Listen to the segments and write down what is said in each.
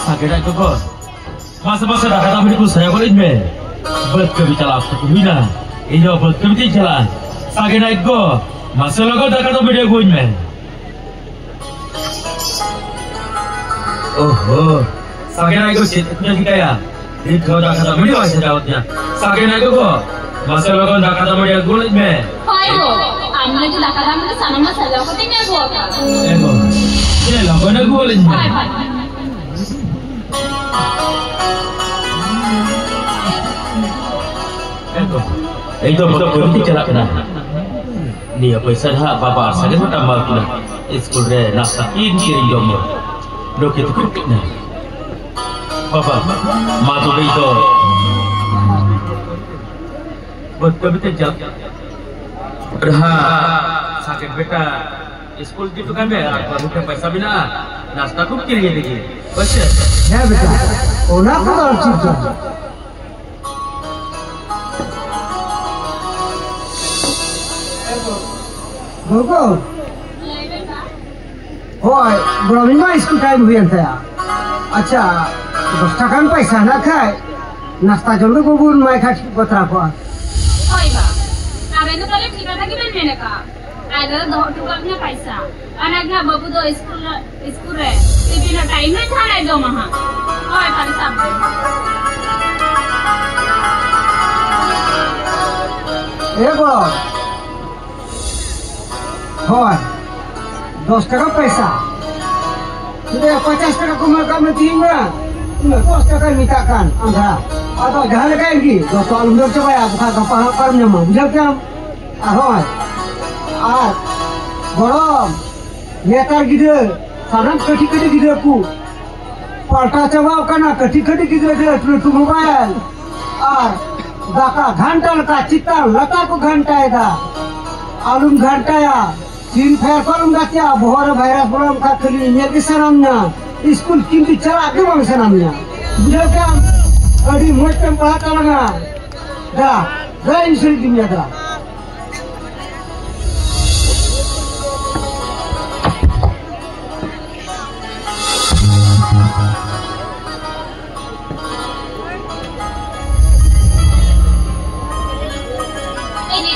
Sakit aku kok. Masa-masa dah kata beriku saya boleh me. Buat kebicaraan aku hina. Ini buat kebicaraan. Sakit aku. Masalah kau dah kata beriku me. Oh. Sakit aku sih punya kita ya. Ini kau dah kata beriku aja jawabnya. Sakit aku kok. Masalah kau dah kata beriku me. Ayo, ambil itu dah kata beriku sana masalah kau tinggal gua kan. Ini lah kau nak gua lagi. Itu betul betul celak kena. Ni apa sahaja bapa saya tu tambah kena. Sekolah re nasakin kiri jomo. Dok itu kena. Bapa, matu itu. Betul betul celak. Berha sakit beta. Sekolah itu kan be, aku bukan पैसा बिना नाश्ता खूब करिए देखिए बस है बेटा ओना को और चीज गोगो होय बड़ी में इसको टाइम हुई अंतया अच्छा 10 টাকা पैसा ना खाए नाश्ता जल्दी गोगो मैं खा बतरा को होय बा अबे तो कल ठीक था कि मैंने कहा ada tukangnya paisa. Anaknya babu do school re. Tapi na time na thana do maha. Hoy tadi sabbe. Ego. Hoy. 10 টাকা पैसा. Sudah 50 টাকা kami terima. 10 টাকা mintakan Andra. Atau jangan lagi. Doktor alumni coba ya bukan apa-apa nama. Bisa kan? Hoy. আর গরম নেতার গিরে সাধারণ কটি কটি গিরে কু পাল্টা চাবাও কানা কটি কটি গিরে গিরে টু মোবাইল আর দাকা ঘন্টা কা চিত্তার লতা কো ঘন্টায়দা আলুম ঘন্টায়া তিন ফের করুম গাতিয়া বহর ভাইরাস বলম কা খালি নেকি সারাম না স্কুল কিন্তু চালা কে বং সারাম না বুঝো কাম আদি মোটম পাতা লাগা দা গাইন সরি দুনিয়া দা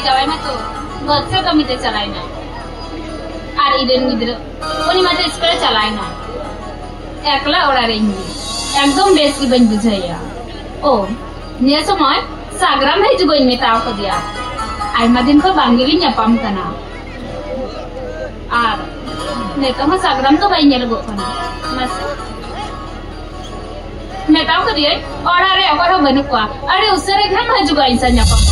jawai mah tuh gotse kami te chalai na ar iden gidra oni mate school chalai na ekla ora re indi ekdom bes ki ban bujhaiya o niya somoy sagram hai jugoin metaw ko dia aima din ko bangili nyapam kana ar neta ma sagram to bai nyel go kana mas metaw ko dia ora re okoro banu kwa are usare gham ha jugoin sa nyapam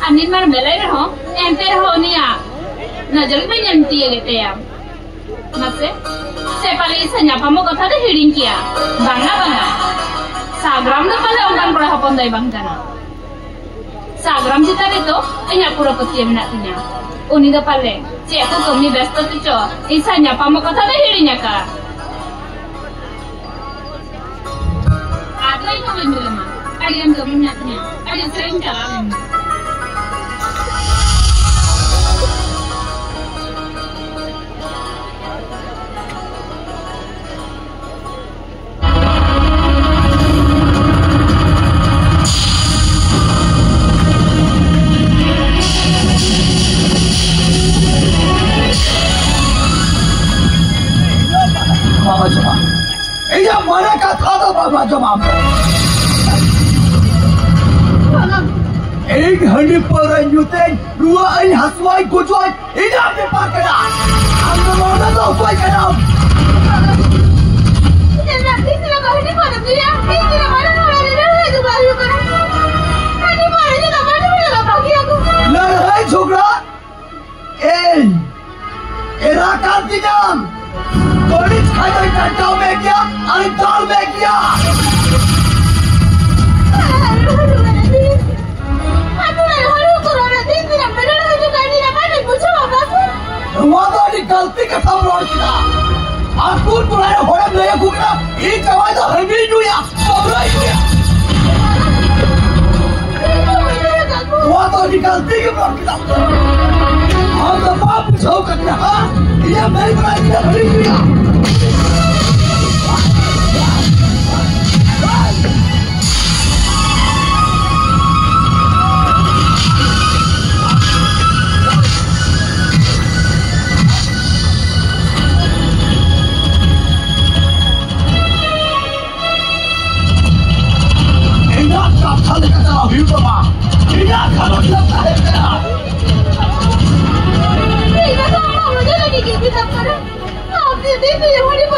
Anin mar belai rho enter ho niya nazar pe nyanti gete ya mase se pali sanya pamo kotha de hiring kia banga sagram do pale ongan kora hapon dai bang kana sagram jita itu enya pura pati menak tinya uni do pale ce aku kami besto ticho isanya pamo kotha de hirinya ka ada itu menjelma kalian kami menak ada sering jalan mana kata ada bapa jawab. Ek hari peran jutain dua ini haswai kucuai ini apa pakaian? Anda mana tu kuai kenal? Jangan kisah kau ini pada dia. Ini mana orang ini itu baru kan? Ini mana ni tak mana pagi aku. Lelai छोकरा, era kantinam. College खाने टंटाव में क्या अरे दाल में क्या तुम्हारा गलती का सब रोड किया आज कौन पुराने होड़े में ये घूमना ये जवान तो हमें ही नहीं सब रही है वो तो गलती की रोड किया हम तो बाप छो करते हैं ये मेरी बनाई की खड़ी किया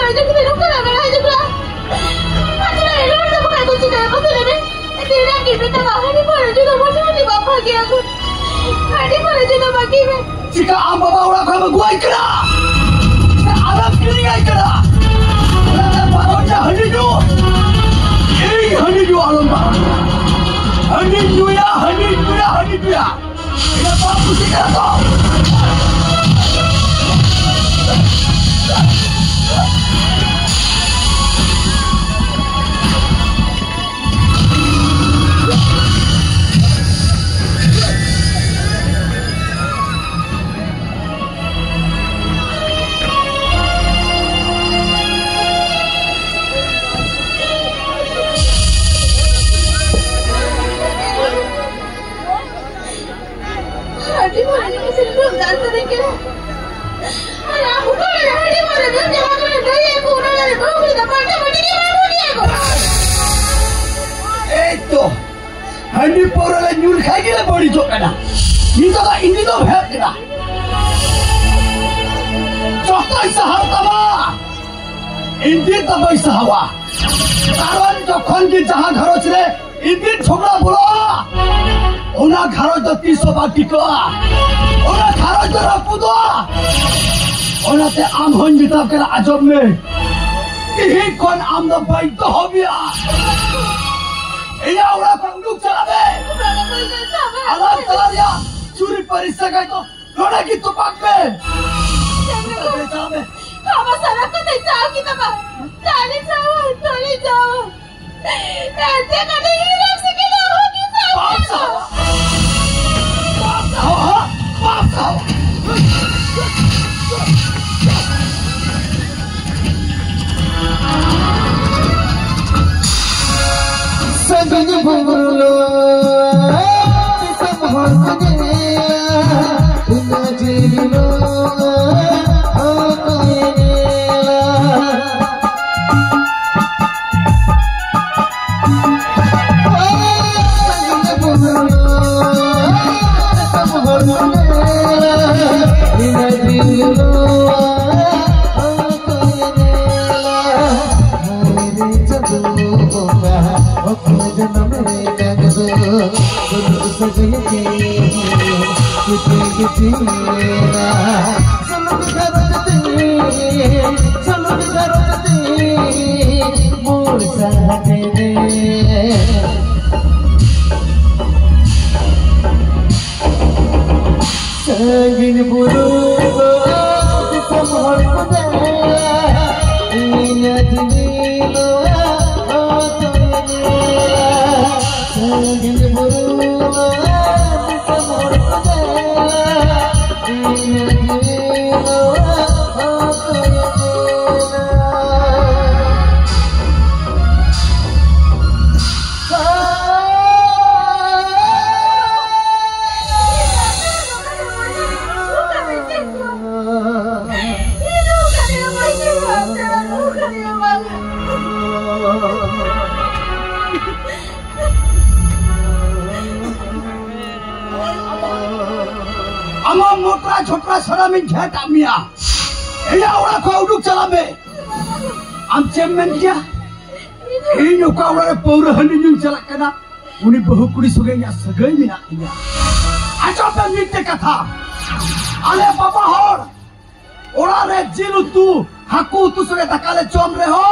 para yo que nunca la verá yo la. Cuando la él no puede cocinar con él. Tiene que me trabajar y para yo no puedo ni papá que hago. Ani para yo no baki me. Jika amba bawa kamu gua ikra. Alam kiri ikra. Orang barunya hanidu. Ini hanidu alam baru. Hanidu ya. Kenapa aku tidak tahu? Handi pora la nyur khagi la bodi jokana ini to bhet kena jokai sahartama indi to bai sahawa karon jokhon ki jaha gharo chile indi chhogla bolo ona gharo to 300 ba tikla ona gharo to rapudo ona te am hon jitab kena ajob me ihi kon am da bai to hobia iya orang penduduk calabe, alam calaria, curi perisa kaito, lona gitu pakme. Kamu salah kau tak tahu kita mah, tali jauh. Nanti kau hilang sekitar lagi sama. Paksa. Saganya bulu, bisa mohonnya, ina jilo, oh inilah. Saganya bulu, bisa mohonnya, ina jilo, oh inilah. Hari jatuh. Sagin bulu bisa mohon pada ina jilo sagin bulu bisa mohon pada ina jilo मोटा छोटा सारा में झट आमिया ये औरा को उडुक चलाबे आम चेयरमैन क्या ये नोका औरा पौर हनी न्यू चला कना उनी बहु कुड़ी सुगैया सगै मिना इया आचो पे मिटे कथा आले बाबा होर औरा रे जिलु तू हाकू तू सुगे धकाले जम रे हो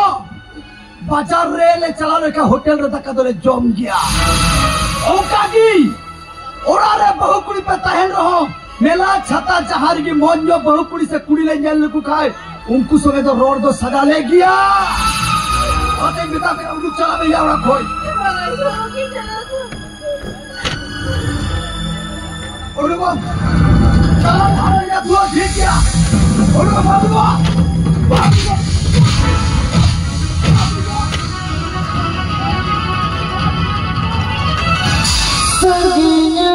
बाजार रे ले चला रे का होटल रे धका दोले जम गया ओ कागी औरा रे बहु कुड़ी पे तहन रहो मेला छता जहार की मौजो बहु कुड़ी से कुड़ी ले जल को खाए उनको सोने तो रोड दो सजा ले गया ओते बिता के उनको चला भैया और कोई उनको चला भाई या दुआ ठीक गया उनको बाबूआ सगिया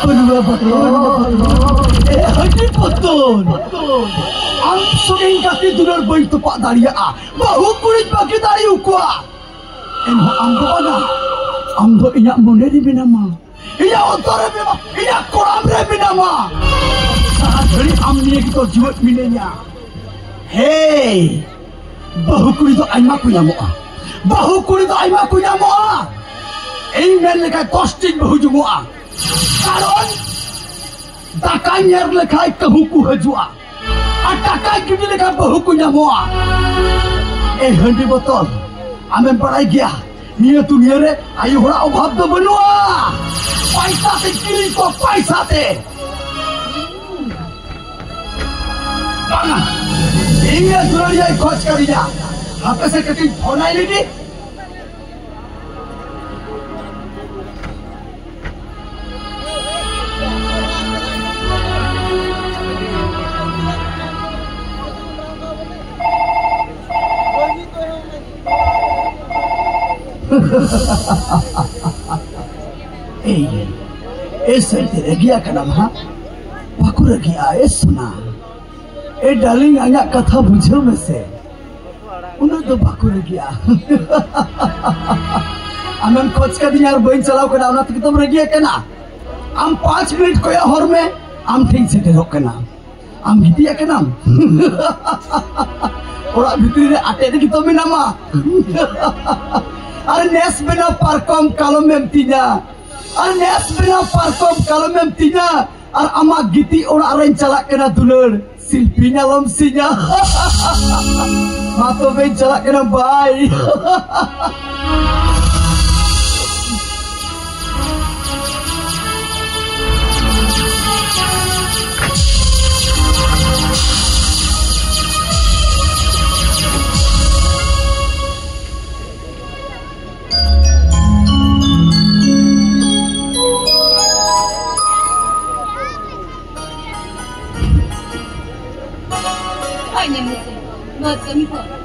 Penua betul. Haji betul. Am sering kaki dunar bayi tepak daria. Bahu kulit bagi dari ukua. Enho ambo ana. Ambo inya moneri binama. Inya otore binama. Inya koram re binama. Saat hari amni kita jiwat minenya. Hey. Bahu kulit tu aima ku nyamoa. Bahu kulit tu aima ku nyamoa. Ini mereka tosting bahu jumua. Karon dakanya lekai kehuku hajua. Atakai gini lekai bahu ku nyamoa. Hendi botol. Amen parai gya. Nia dunia re ayu hora obhab do benua. Paisa te kiri ko paisa te. Bana. Ini dunia khoj kariya. Apa se kati phone ai lidi? Regia kenapa? Aku regia esuna. Darling anak kata bujur mese. Udah tu aku regia. Aman coach ka dinyar bain chalau kena udah kita regia kena. Am 5 minit koya hor me am thing se terok kena. Am hitia kena. Orang bitri ate de kita minama. Are nes bina parkom kalau memtinya. Are nes bina parkom kalau memtinya. Are ama giti orang rencalak kena dulur. Silpinya lomsinya. Mato rencalak kena bay.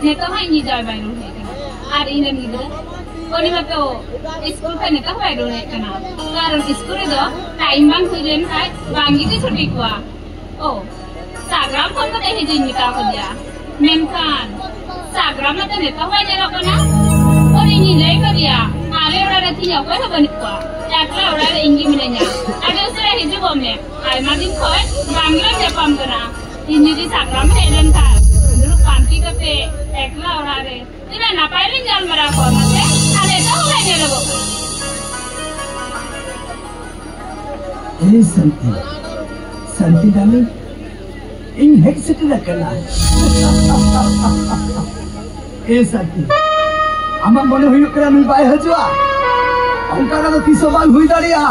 नेता है नहीं जाए बाइरों है are इन्हें नहीं दे कोनी में तो स्कूल का नेता बाइरों है क्या ना कारण स्कूल इधर टाइम बांग हुए हैं बांगी की छुट्टी हुआ ओ सागराम कौन को देखे जिन निकाह को दिया मेमखान सागराम में तो नेता हुआ जरा को ना और इन्हीं ले कर दिया आले उड़ा रही है कोई तो बनी हुआ यात्रा उड़ा रही इंगी मिलेंगे अगर उसे रही जो बोले आई मार्टिन कोई बांग्ला जापान करना इन्हीं की सागराम है जनता पांटी करते एकला उड़ा रहे इन्हें ना पायरी जाल मरा कौन है अरे तो हो गए लोगों ये संती डाली इन हेड से तो रखना ये संती अम्मा मने हुई करा नहीं पाए हजवा उनका ना तो 300 बार हुई दाड़िया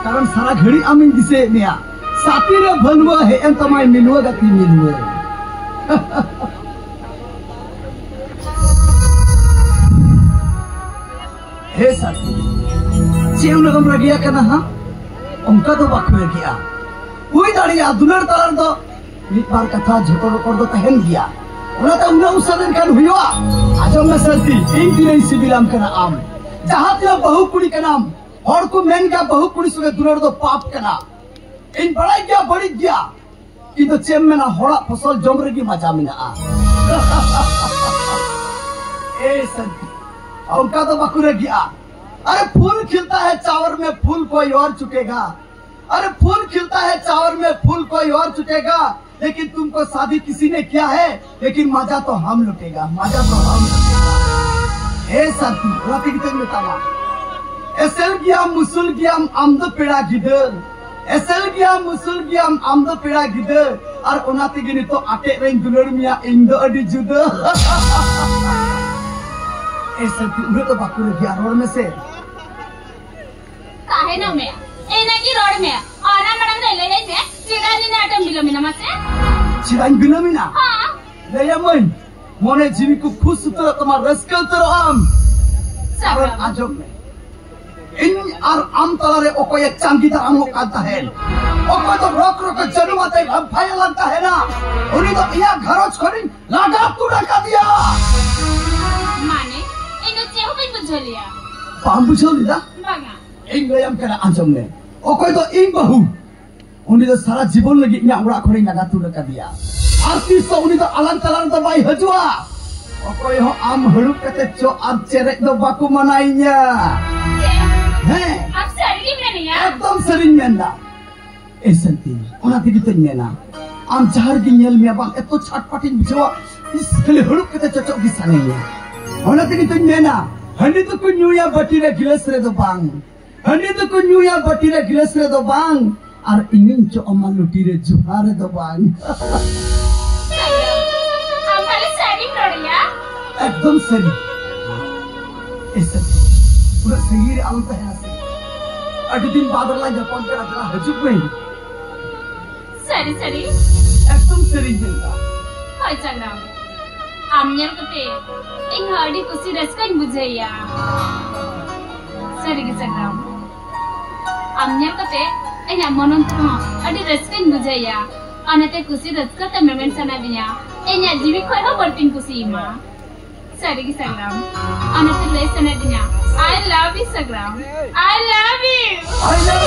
कारण सारा घड़ी आमिन दिसे निया साथी रे भनवा है एम तमाय मिलवा गति मिलवा हे साथी चेम लगम रगिया कना हा उनका तो बाकु रगिया हुई दाड़िया दुलर तार दो मिट बार कथा झोटो रोकर दो तहन गया उना तो उना उसादन कान हुआ आजम में साथी इन दिन सिबिलाम कना आम जहां ते बहु कुड़ी कना और को मेन का बहु कुड़ी सुगे दुलर दो पाप कना इन बड़ा गया बड़ी गया इधर चेम में ना होड़ा फसल जमरे की मजा में ना ए संती उनका तो बकुरे गया अरे फूल खिलता है चावर में फूल कोई और चुकेगा अरे फूल खिलता है चावर में फूल कोई और चुकेगा लेकिन तुमको शादी किसी ने किया है लेकिन मजा तो हम लुटेगा मजा तो हम ए संती राती कितने में तामा एसल गया मुसल गया आमद पेड़ा गिदर एसल गया मुसल गया आमद पेड़ा गिदर और उनाती गिनी तो आटे रेंग दुलर मिया इंदो अडी जुदो ऐसा उन्हें तो बाकुरे गया रोड में से काहे ना में ए ना की रोड में और ना मैडम ले ले से चिरानी ना आटम बिलमिना मसे चिरानी बिलमिना हां ले या मन मोने जीवी को खुश तो तुम्हारा रस्कल तो आम सारा आजम में इन और आम तलारे ओको एक चांगी दा आमो काता है ओको तो रोक रोक जन्मते भाई लगता है ना उन्हीं तो या घरोच करी लगा तू रखा दिया माने इन चेहु बिन बुझलिया Paham buझाव लिदा banga. ᱤᱧ ᱞᱟᱹᱭᱟᱢ ᱠᱟᱱᱟ ᱟᱸᱡᱚᱢ ᱢᱮ ᱚᱠᱚᱭ ᱫᱚ ᱤᱧ ᱵᱟᱹᱦᱩ ᱩᱱᱤ ᱫᱚ ᱥᱟᱨᱟ ᱡᱤᱵᱚᱱ ᱞᱟᱹᱜᱤᱫ ᱤᱧᱟᱹᱜ ᱚᱲᱟᱜ ᱠᱷᱚᱱᱤᱧ ᱞᱟᱜᱟ ᱛᱩᱫ ᱟᱠᱟᱫᱮᱭᱟ ᱟᱨ ᱛᱤᱥ ᱦᱚᱸ ᱩᱱᱤ ᱫᱚ ᱟᱞᱟᱝ ᱛᱟᱞᱟᱝ ᱫᱚ ᱵᱟᱭ ᱦᱤᱡᱩᱜᱼᱟ ᱚᱠᱚᱭ ᱦᱚᱸ ᱟᱢ ᱦᱟᱹᱲᱩᱵ ᱠᱟᱛᱮ ᱪᱚ ᱟᱨ ᱪᱮᱨᱮᱡ ᱫᱚ ᱵᱟᱠᱚ ᱢᱟᱱᱟᱭᱤᱧᱟ ᱦᱮᱸ Ab sari meniya. একদম সরিᱧ মেনদা এই শান্তি ওনা দিকে তো মেনা আম জাহার গি নেল মে বাং এত ছাটপাটিং বুঝাওয়া ইস খালি হড়ুক কতে চচক গি সানেয়া ওনা দিকে তো মেনা হানি তো কো নিউয়া বাটি রে গিলাস রে দো বাং হানি তো কো নিউয়া বাটি রে গিলাস রে দো বাং আর ইমিন চো অমা লুটি রে জুহার রে দো বাং Amali sari rodiya. একদম সরি এই শান্তি পুরো সহি রে আলতা है আদি দিন বাদর লাই জাপান কে আদরা হজুক নাই Sari. একদম sorry মেনদা Hoy Sagram. Amnyal kate. Ing hardi kusi raskain bujhaiya. Sari Sagram. Amnyal kate. Ing amonon tho. Adi raskain bujhaiya. Anate kusi raska ta memen sana biya. Ing jiwi khoi ho berting kusi ma. Sari Sagram. Anate le sana biya. I love you Sagram. I love you. I love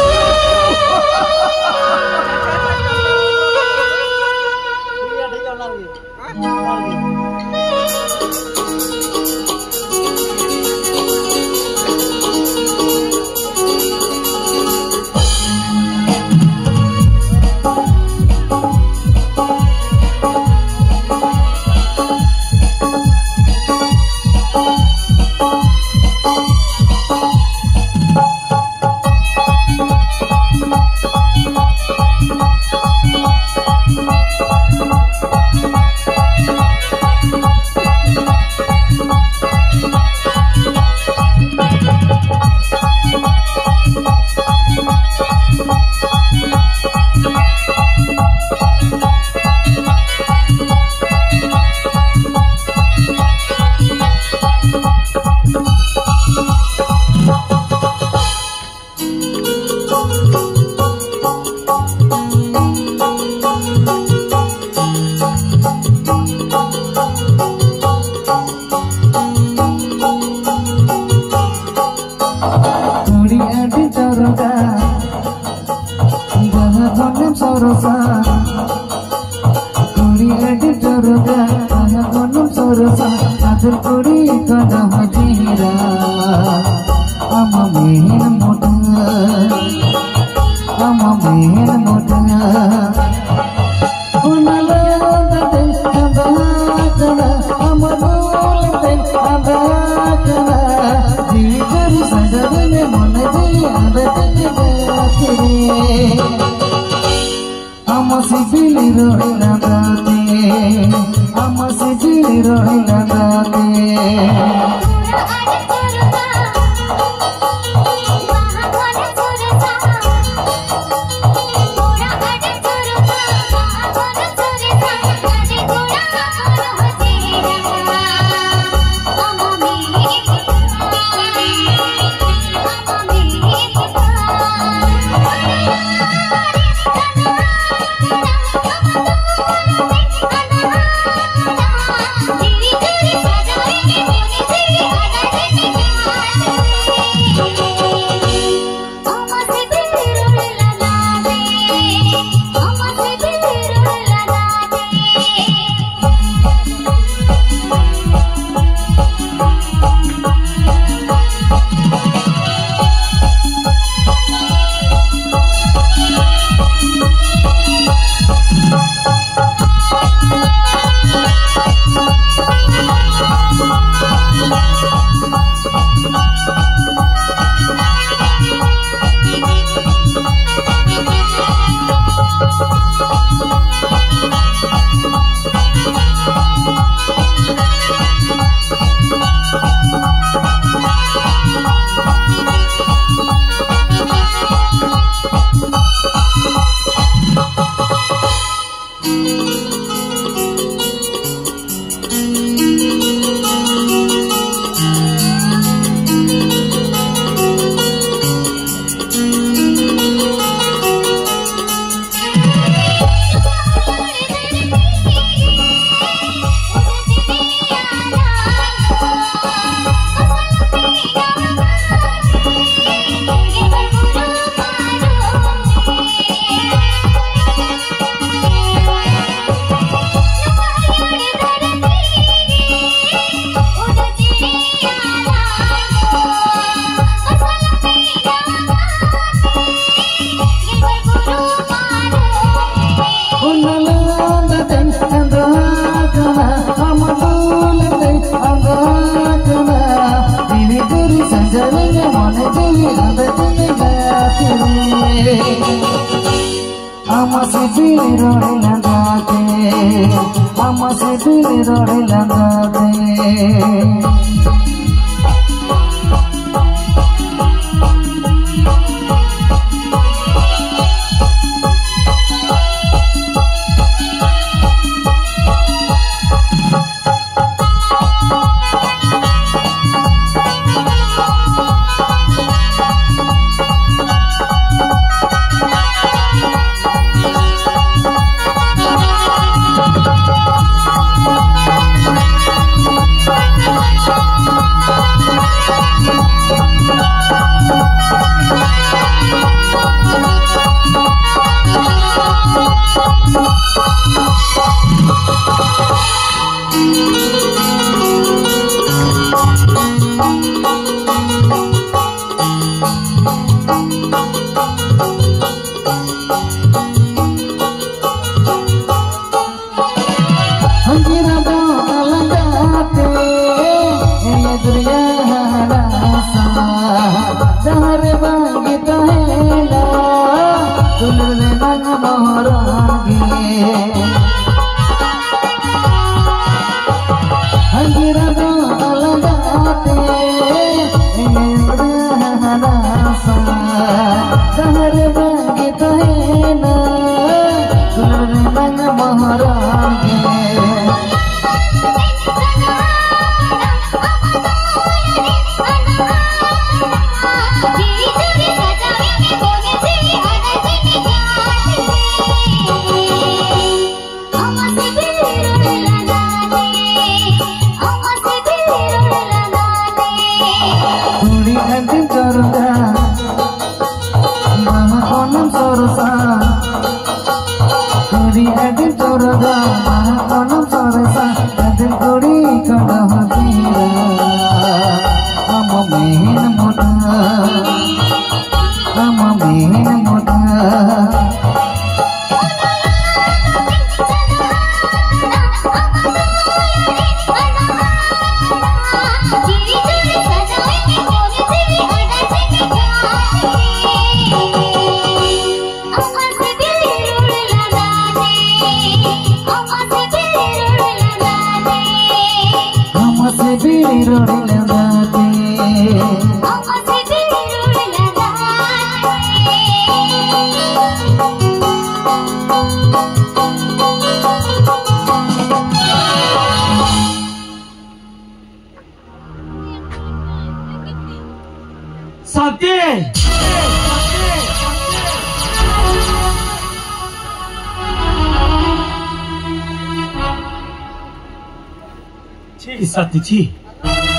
Satici,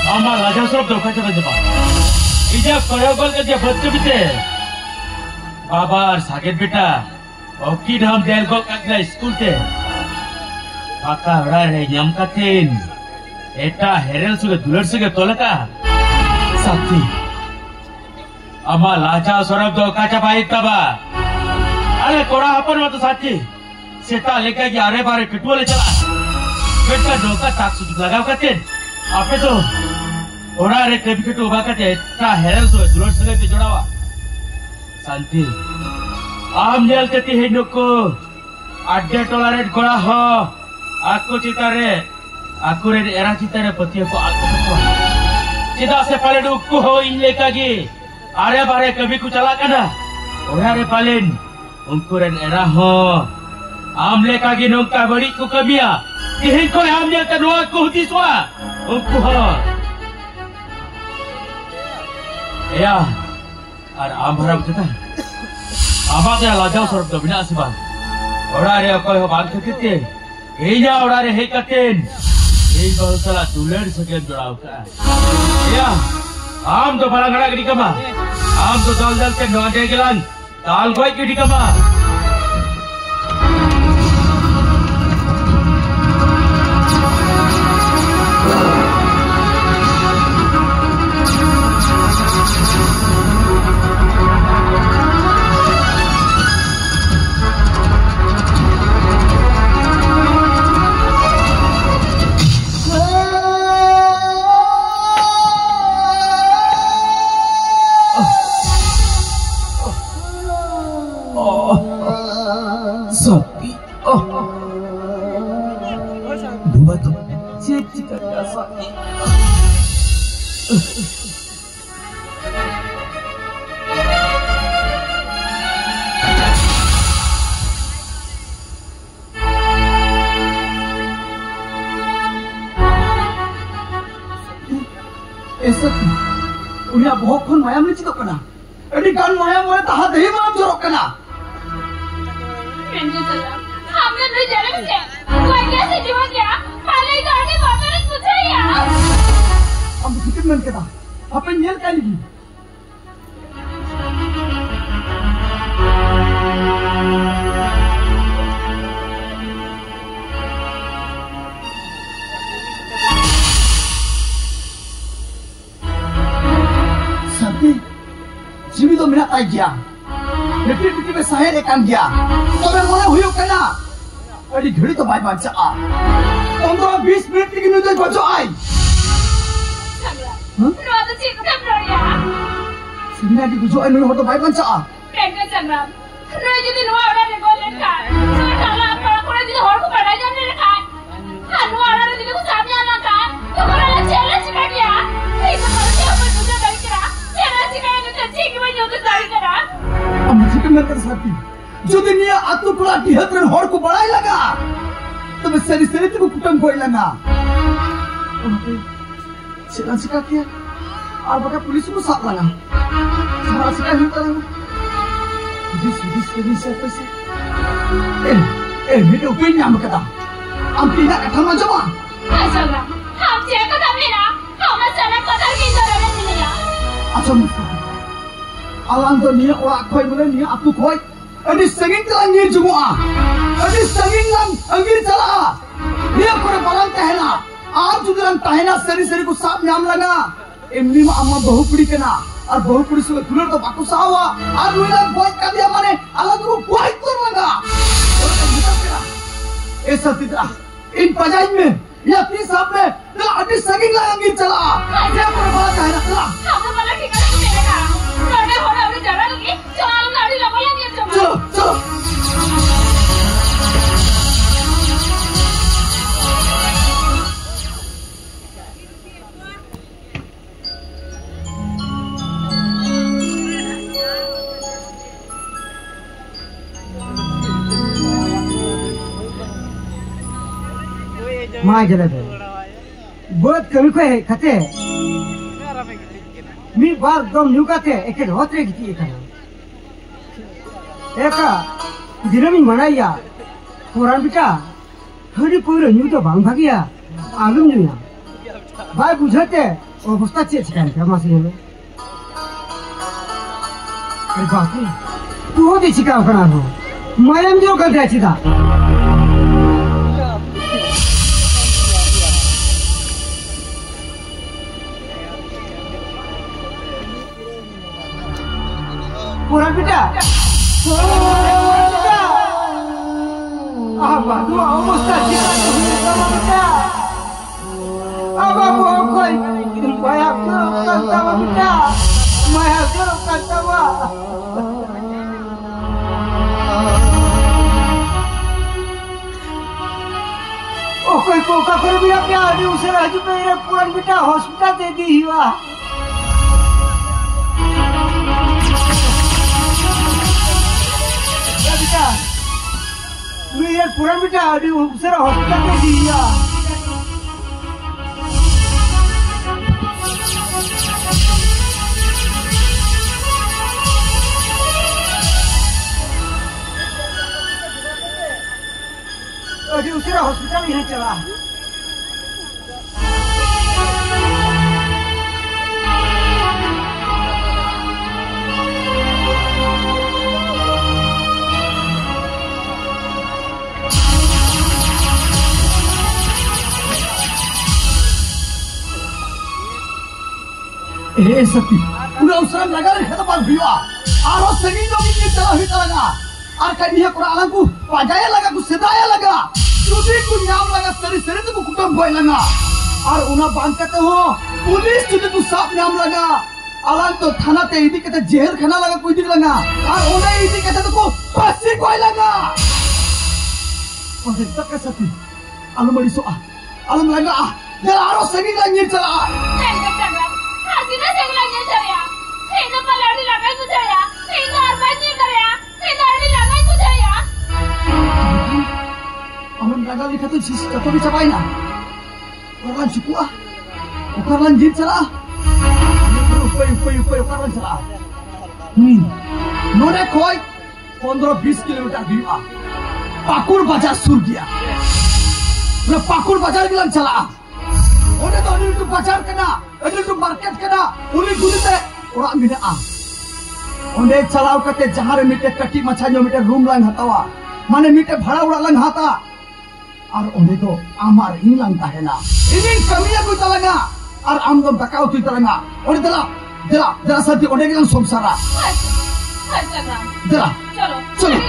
ama raja sorok doka coba coba. Ija koyok gol kerja bocor bite. Babar sakit beta. Oki dalam del gol kerja school te. Kakak orang nyam katin. Eta herel suga dular suga tolaka. Sakti. Ama raja sorok doka coba itu ba. Are korang apa nama tu sakti? Seta leka ki are bare pitbull chala. बेटा डोका ताक सुध लगाव करते आपे तो ओरा रे कभी के तो उबा करते ता हेरल सो दुलर सगे ते जोड़ावा शांति आम जेल तेती हे नको अड्डे टॉलरेट गोड़ा हो आको चितारे आकुरे एरा चितारे पतिया को आको को चिदा से पाले डुक्कू हो इन लेकागी आरे बारे कभी को चला कना ओरा रे पालेन उनको रे एरा हो आम लेकागी नोका बड़ी को Kabia Kihin ko yang dia kedua ku siswa. Ukuh. Ya. Ada amharap kita. Abang dia lajau sorok tu bina sebab. Orang dia kau yang bangkit kita. Ia orang dia hekatin. Ia baru salah dular sekian jurau kan. Ya. Am tu barang orang di kamar. Am tu dal ke nuan dia gelan. Dal kau ikut di kamar. Sakti. Unia bohong kon mayam ni citok kana. Edi kan mayam mana tahan deh mayam jorok kana. Ranger Sarab, हमने तो जन्म से कोई कैसे जीवन क्या? पहले ही गाड़ी बातों ने पूछा यार. हम कितने मन kita. Apa nyel kali ni? Jimmy tu minat aja. Lebih में शहर एक गया तो मैं मोने हुई कना अरे घड़ी तो बाय बाचा आ 15-20 मिनट की नुजर बचो आई नो तो चीज कर रहा यार सिंगना की बुझो नु हो तो बाय बाचा आ पेंटर संग्राम नो यदि नो ऑर्डर ने बोल का सो ठाला पर कोने दिन होर को पढ़ा जाने रे का नो ऑर्डर ने को सामने आना का तो कोने चैलेंज कर दिया ये तो मुझे ऊपर मुझे डर करा चैलेंज करने तो ठीक में जो तो डर करा अब मुझे क्या कर सकती जो दुनिया आतु पुरा दिहत्रन होर को बढ़ाई लगा तो मैं सरी सरी तो कुटम कोई लगा सेना सिका किया और बका पुलिस को साथ लगा सारा सिका ही तरह दिस से पैसे मेरे ऊपर नाम कदा हम तीना कथा में जमा ऐसा ना हम चेक कदा मेरा हम सना कदा की तरह नहीं मिला अच्छा मुझे alang tu ni orang koi mana ni aku koi adi senging telah ngir semua adi senging lang ngir salah dia pura balang tahena aap juga lang tahena seri ko sab nyam laga emni ma amma bahu pudi kena ar bahu pudi se tular to baku sawa ar luila boy ka dia mane alang ko boy tur laga ऐसा तितरा इन पजाई में या अपनी साहब में तो adi senging lang ngir salah dia pura balang tahena salah हम वाला ठिकाना को मिलेगा लड़ने हो रहा है जरा लगी चलो गाड़ी लगा लेंगे चलो चलो माँ जरा बहुत कमी को है खते मी बार दम नुकाते एक होतरे की एक एका दिनमी मनाया पुरान बिटा थोड़ी पूरे न्यू तो भांग भागिया आलूम न्यूया भाई बुझाते अवस्था चेंज कर क्या मासी में अरे बाप रे तू हो दे चिका कना हो मायम जो कर दे चिदा Puran bida, apa tu awak mesti cakap sama bida. Apa buat kau? Bayar tu sama bida, bayar tu sama. Oh kau kafir bida क्या ni उसे राजू मेरे पुरान bida hospital दे दी हुआ. मेरे पुरान बेटा अभी दूसरा हॉस्पिटल में दिया अभी दूसरा हॉस्पिटल यहाँ चला सती पूरा उसरा लगा रहे तो बात हुआ आरो सगी लोग ये चला हुई लगा और कहीं को आलम को पाजाया लगा को सिदाया लगा दूसरे को नाम लगा सरी तो कुटुंब कोई लगा और उन्हें बांध करते हो पुलिस तुझे को साफ नाम लगा आलम तो थाना ते इदी कहते जेल खाना लगा कोई दिख लगा और उन्हें इदी कहते तो को फांसी कोई लगा और तक का सती आलम बड़ी सो आलम लगा जरा आरो सगी का नीर चला कितना सेगला ये चलिया इधर पलाड़ी लगाई तो चलिया इधर अर्बाज नहीं करिया इधर अड़ी लगाई तो चलिया अमन लगा लिखा तो चीज तो भी चबाई ना करलान चुकुआ करलान जीत चला upai salah. Nore koi 15-20 kilometer dia. Pakur bazar sur dia. Na pakur bazar gilan salah. Ode to ni tu bazar kena, ode tu market kena. Uli gulite orang mina ah. Ode chalau kate jahare mite kati machanyo mite room lang hatawa. Mane mite bhara ura lang hata. Ar ode to amar ing lang tahena. Ini kamiya ko talanga. Ar amdom takau tu talanga. Ode dela sati ode gilan somsara. Dela. Chalo.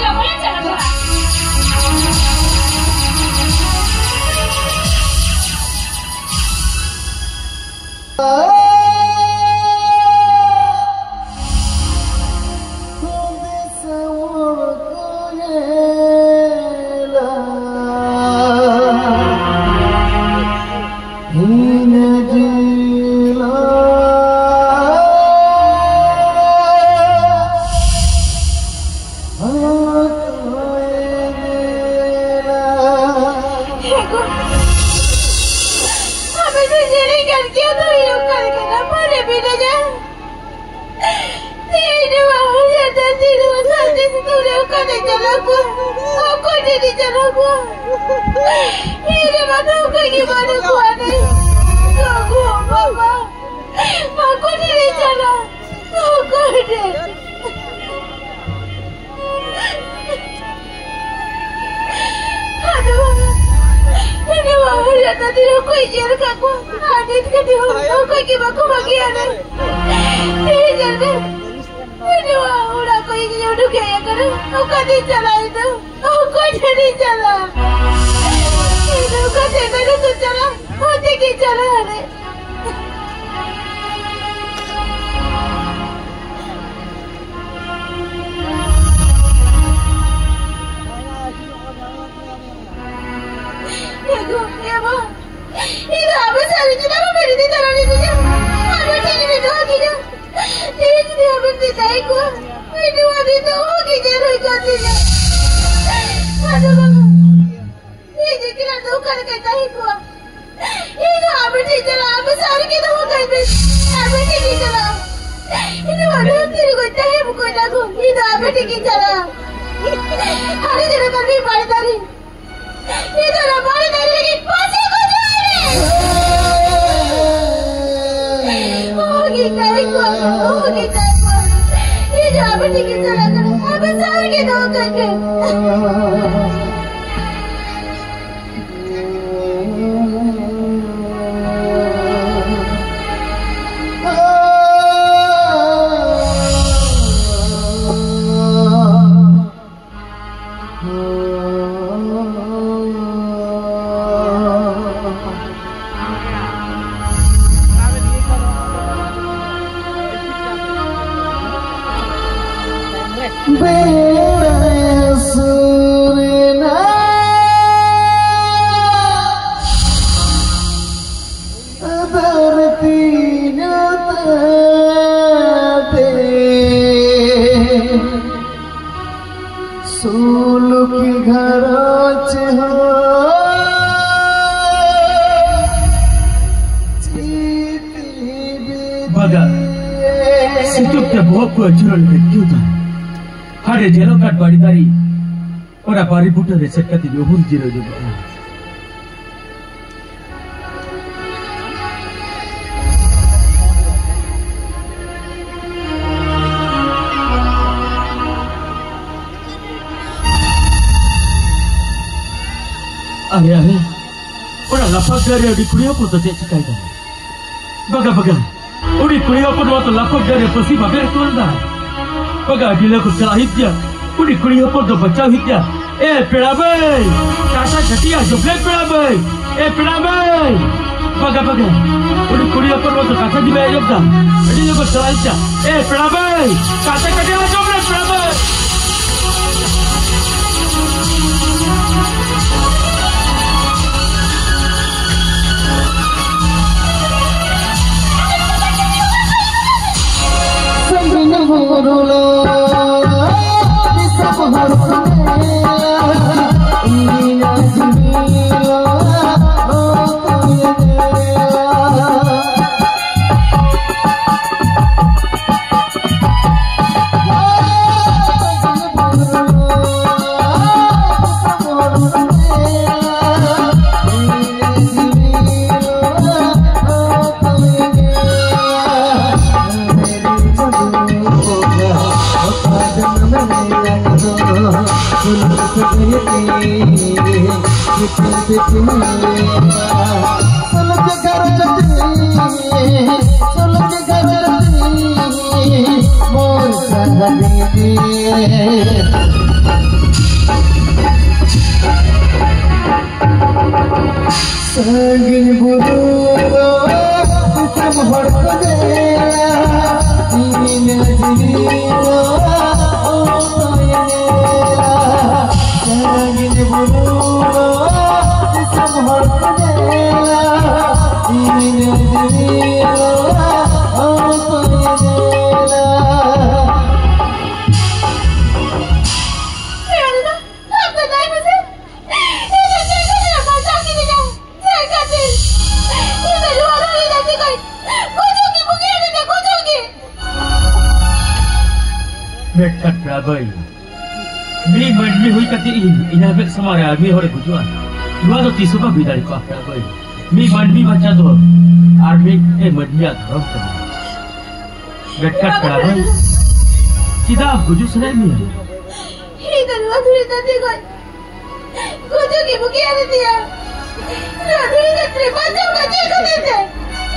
Buta reset kati diohur jiro juga. Are, orang lapak dari di kuliah pun tak cekai dah. Baga. Udi kuliah pun waktu lapak dari pasti bagai tuan dah. Baga bila ku salah hidya, udi kuliah pun tu baca hidya. Perabai, kata ketiak jumlah perabai. Perabai, baga. Udah kuliah pun waktu kata di bayar jumlah. Jadi juga selainnya. Perabai, kata ketiak jumlah perabai. Sangin buru sam horkade ini najiro oyela sangin buru sam horkade ini najiro oyela Berkat Prabai, mi berdiri hui kati ini, inabek semara mi hore bujuan. Dua tu tisu ka bidari ka Prabai, mi berdiri baca tu, armi berdiri atau kan. Berkat Prabai, kita buju senai mi. Ini dua tu tadi kan, buju ki bukan ada dia. Dua tu terima kasih kerana.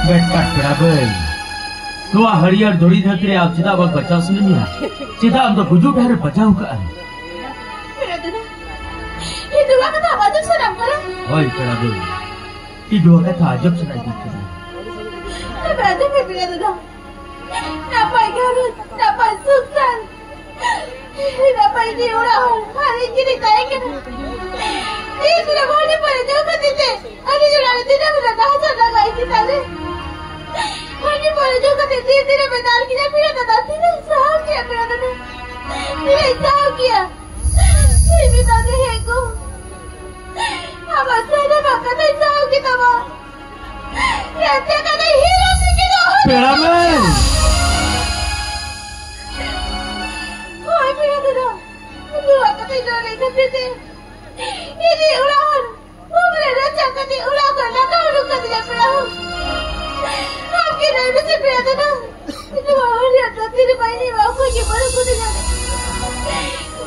Berkat Prabai. Dua hariar dori dhatre आप चिता bug बचाव सुने मिया चिता हम तो बुजु डर बचाव का है ये दुआ का आवाज सुना करो ओए कराबे ये दुआ का आजब सुनाई देती है ये बराबर पे बिना दादा ना पाई घर ना पाई सुसान ना पाई नहीं उड़ा हो हर एक की ताई के ये तेरा बोलने पर जो कर देते अरे जो लाने तेरा मेरा कहां से लगाई थी ताले हनी पर जो कहते थे तेरे बेदार की ना फिर दादा तेरे साहब किया मेरा दादा तेरे साहब किया तेरे बेदार है को अब असले बाका तो साहब की तबा रहते का नहीं हीरो से की तो पेड़ा में ओए मेरा दादा तू आका तो जो नहीं करते थे ये उड़ान वो मेरे रचा करते उड़ा कर लगा उड़ कर दिया पेड़ा आपके नहीं में से पिया था ना इतने बाहर जाता तेरे भाई ने बाबू ये बड़ा कुछ जाने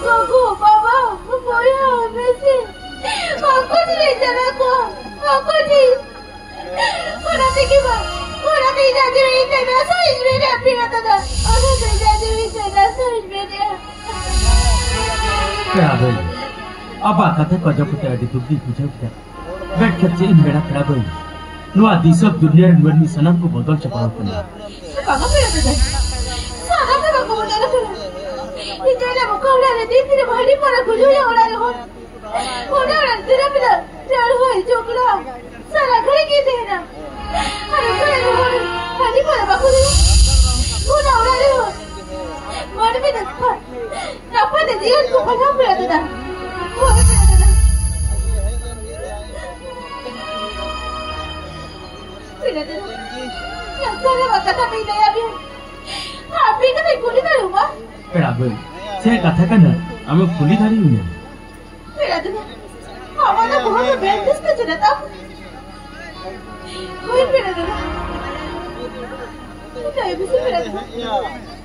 गोगो बाबा बोया में से आपको नहीं जाना को आपको नहीं और आते की बात और आते ही जाते हुए इतने ना समझ में नहीं पिया था ना और आते ही जाते हुए इतने ना समझ में नहीं क्या भाई अब आका था कजो कुछ ऐडी दुखी कुछ क्या बैठ खच्चे इन बेड़ा खड़ा भाई Nuh adi सब दुनिया रंगनी सनम को बदल चपाओ करना। Bagaimana berada? Sana memang kamu dah ada. Ini ada muka ular ada di sini bahari para kuju yang ular itu. Ular tidak bila jalan hari jogla. Sana kali kita na. Hari kali itu hari para baku itu. Ular itu. Mana bila tak? Apa dia tu kau berada dah? Mana berada? Berada. Yang saya kata beda ya biar. Tapi kan kulit ada rumah. Berapa? Saya katakan dah, kami kulit hari ini. Berada. Awalnya bukan berbeda saja tak. Kau berada. Kita bisa berada.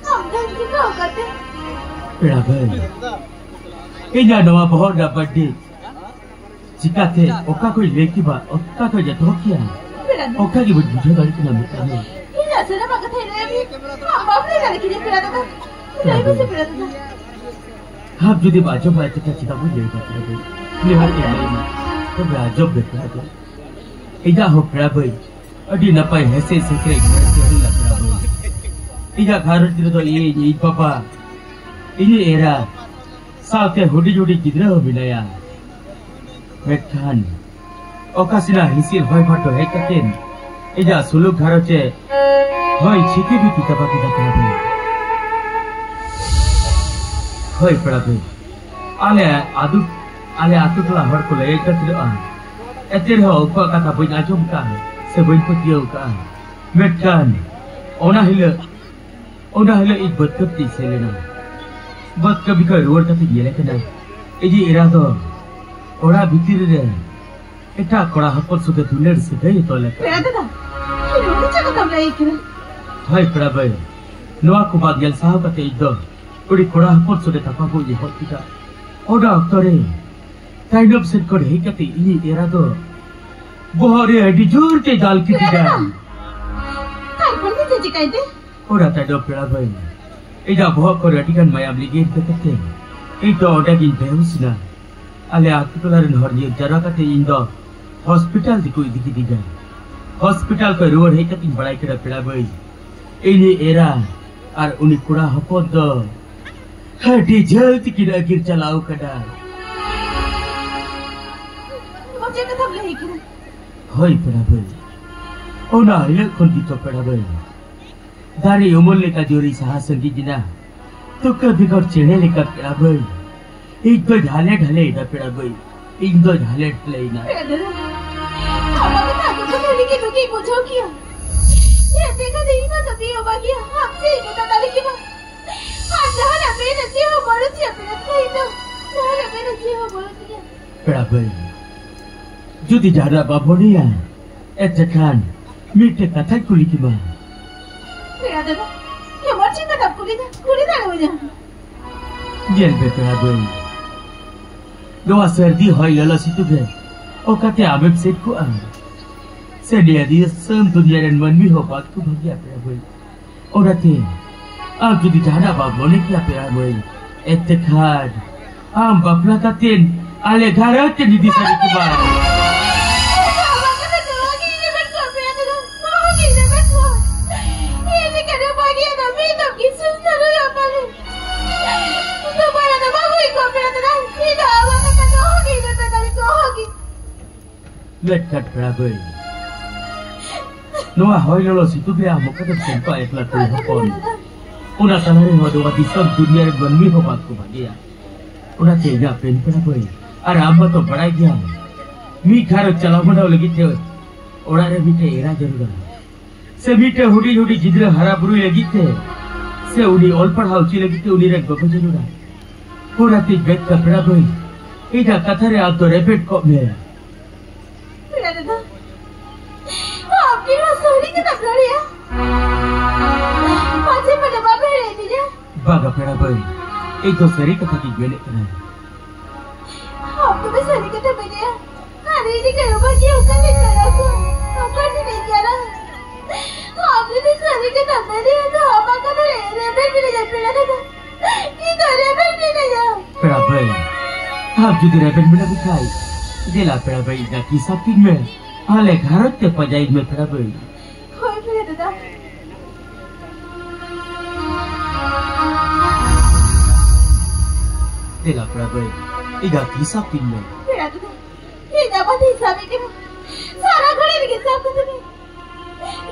Amdan juga kata. Berapa? Ini nama pohon dapat di. Jika te, oka kau leki ba, oka kau jatuh kia. Oka ki berjuang dari kena mukanya. Ini asal apa kata ini? Apa boleh kalau kita berada? Kita bisa berada. आप जो देव आजब आए थे क्या चिता बुझ जाएगा तेरे निहार के लिए तो वे आजब देखते हैं इधर हो प्रभाई अड़ी न पाए ऐसे ऐसे करे घर से ही लग प्रभाई इधर घर तेरे तो ये पापा इन्हें एरा साथ के होड़ी जोड़ी किधर हो बिनाया मैथान ओकासिना हिसिर भाई भाटो है कतेन इधर सुलुक घर चे भाई छिके भी पिता पापी का प्रभाई Hoi Prabu, ale atu telah berkulai ketiraan. Etir ho kau kata punya jomkan, sebuah petiau kan. Mereka, ona hila ikut keti selena. Buat kebikar luar kati dia lekana. Iji irado, ora bitir dia. Eta kora hapor sudah tuler sedai tolak. Berada dah. Ini macam kata mereka. Hoi Prabu, noa kubad yang sah kata itu. Uri kora hapor sudah tapaku je hot kita. Oda aktore, tainop set kor hei kate ini era do. Bohore dijur te dal kiti dan. Taipun kita cikai deh. Oda tainop pera bai. Ida boh kor atikan mayam ligin kate. Ito oda kin beus na. Ale akutularin horni jara kate indo hospital di koi diki diga. Hospital ko road hei kate badai kera pera bai. Ini era ar uni kura hopod do. Hadi jalti kira kir chalao kada. Macam kata boleh kira. Hoi perabai. Ona ilak kondito perabai. Dari umur leka juri sahasan ki jina. तो कभी कर चेहरे लेकर पराबै एक तो ढाले ढाले इधर पराबै एक तो ढाले ढाले इना हमारे ताकि तो मेरी की दुखी पूछो किया ये देखा नहीं ना तभी होगा किया आपसे ही बता डाले की बात आज जहाँ ना मेरे नची हो बोलो थी अपने नहीं तो जहाँ ना मेरे नची हो बोलो थी पराबै जो दी जाना बाबोनी है ऐसे खान मीठे कथा कुली की बात मेरा दादा ये मर्ची का तब कुली था ना मुझे जेल पे पराबै दोआ सर्दी होई लला सितु बे ओ कते आबे सेट को आ से dia sem dunia dan manwi ho baat ko bhagia perabai orate am jodi jana ba mone kya perabai etkhad am bapla katen ale gharat ni di sari ki ba let kat perabai Noah hoy lolo situ be amo kata sempa ekla tu hapon una tanare ho do di sab dunia re banmi ho baat ko bhagia una tega pen perabai ar amma to badai gya mi khar chala badao lagi the ora re mite era jarura se mite hudi hudi gidra hara buru lagi the se uni ol padhau chi lagi the uni re gopo jarura ora te bet ka perabai ida kathare ab to repeat ko me आपकी रसोई की तकरारी है पाँच minute बाद में रहती है बागा पराबै एक तो सरी कथा की गेले करा आपको भी सरी कथा बने हैं अरे जी करो बाकी उनका नहीं करा को आपका जी नहीं किया ना आपने भी सरी कथा बने हैं तो आपका तो रेबेल भी नहीं जा पड़ा था ये तो रेबेल भी नहीं जा पराबै आप जो रेबेल में भी खाई दिला पराबै का किस्सा किन में Ale gharat te pajaid me perabai. Hoi pera dada. Dela perabai. Iga kisah pin me. Pera dada. Ida pati sabi ke. Sara ghare ke kisah ko tumi.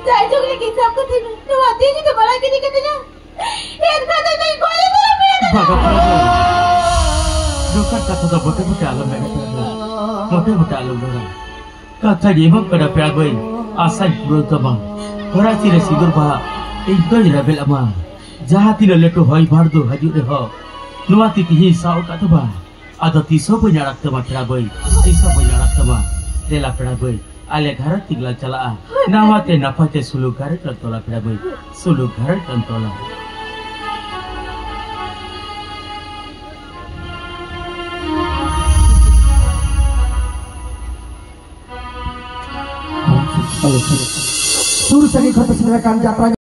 Jai jogre ke kisah ko tumi. Tu ati ji to bala ke nikate na. Ek kata nahi kole pera dada. Baga perabai. Dokar kata to bote bote alam me perabai. Bote bote alam me. Kata dia bang pada perabai asal berutama horati residur bah itu rebel ama jahati leto hoi bardo haju reho nuati tihi sao kata bah ada tiso penyarak tema perabai tiso penyarak tema dela perabai ale gharat tinggal chala nawate napate sulu garet kantola perabai sulu garet kantola Suruh saya kata silakan jatah